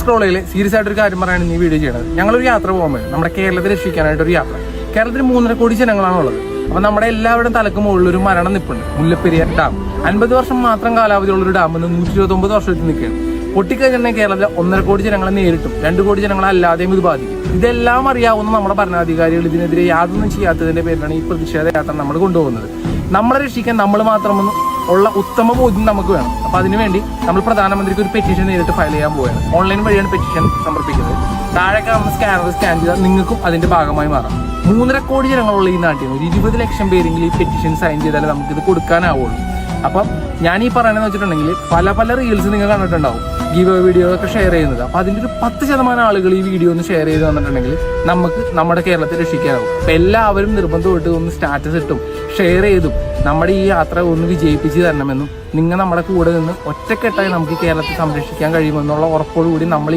സ്ക്രോളിൽ serious ആയിട്ടൊരു കാര്യം പറയാനാണ് ഈ വീഡിയോ ചെയ്യണത്. ഞങ്ങളൊരു യാത്ര പോകാൻ വേണ്ടി നമ്മുടെ കേരളത്തെ രക്ഷിക്കാനായിട്ടൊരു യാത്ര. കേരളത്തിൽ 3.5 കോടി ജനങ്ങളാണുള്ളത്. അപ്പോൾ നമ്മുടെ എല്ലാവരുടെയും തലക്ക് മുകളിൽ ഒരു മരണം നിൽപ്പുണ്ട്. മുല്ലപ്പെരിയാർ ഡാം 50 വർഷം മാത്രം കാലാവധിയുള്ളൊരു ഡാം എന്ന് 129 വർഷത്തിൽ നിൽക്കുകയാണ്. പൊട്ടിക്കഴിഞ്ഞാൽ കേരളത്തിലെ 1.5 കോടി ജനങ്ങളെ നേരിട്ടും 2 കോടി ജനങ്ങളെ അല്ലാതെയും ഇത് ബാധിക്കും. ഇതെല്ലാം അറിയാവുന്ന നമ്മുടെ ഭരണാധികാരികൾ ഇതിനെതിരെ യാതൊന്നും ചെയ്യാത്തതിന്റെ പേരിലാണ് ഈ പ്രതിഷേധ യാത്ര നമ്മൾ കൊണ്ടുപോകുന്നത്. നമ്മളെ രക്ഷിക്കാൻ നമ്മൾ മാത്രമൊന്നും ഉള്ള ഉത്തമ ബോധ്യം നമുക്ക് വേണം. അപ്പോൾ അതിനുവേണ്ടി നമ്മൾ പ്രധാനമന്ത്രിക്ക് ഒരു പെറ്റീഷൻ നേരിട്ട് ഫയൽ ചെയ്യാൻ പോവുകയാണ്. ഓൺലൈൻ വഴിയാണ് പെറ്റീഷൻ സമർപ്പിക്കുന്നത്. താഴെ കാണുന്ന സ്കാനർ സ്കാൻ ചെയ്താൽ നിങ്ങൾക്കും അതിന്റെ ഭാഗമായി മാറാം. 3.5 കോടി ജനങ്ങളുള്ള ഈ നാട്ടിൽ നിന്ന് 20 ലക്ഷം പേരെങ്കിലും ഈ പെറ്റീഷൻ സൈൻ ചെയ്താലേ നമുക്കിത് കൊടുക്കാനാവുള്ളൂ. അപ്പം ഞാൻ ഈ പറയണമെന്ന് വെച്ചിട്ടുണ്ടെങ്കിൽ പല റീൽസ് നിങ്ങൾ കണ്ടിട്ടുണ്ടാവും, ഗീവ് വീഡിയോ ഒക്കെ ഷെയർ ചെയ്യുന്നത്. അപ്പോൾ അതിൻ്റെ ഒരു 10% ആളുകൾ ഈ വീഡിയോ ഒന്ന് ഷെയർ ചെയ്ത് തന്നിട്ടുണ്ടെങ്കിൽ നമുക്ക് നമ്മുടെ കേരളത്തെ രക്ഷിക്കാനാവും. അപ്പം എല്ലാവരും നിർബന്ധമായിട്ട് ഒന്ന് സ്റ്റാറ്റസ് ഇട്ടും ഷെയർ ചെയ്തും നമ്മുടെ ഈ യാത്ര ഒന്ന് വിജയിപ്പിച്ച് തരണമെന്നും നിങ്ങൾ നമ്മുടെ കൂടെ നിന്ന് ഒറ്റക്കെട്ടായി നമുക്ക് കേരളത്തെ സംരക്ഷിക്കാൻ കഴിയുമെന്നുള്ള ഉറപ്പോടുകൂടി നമ്മൾ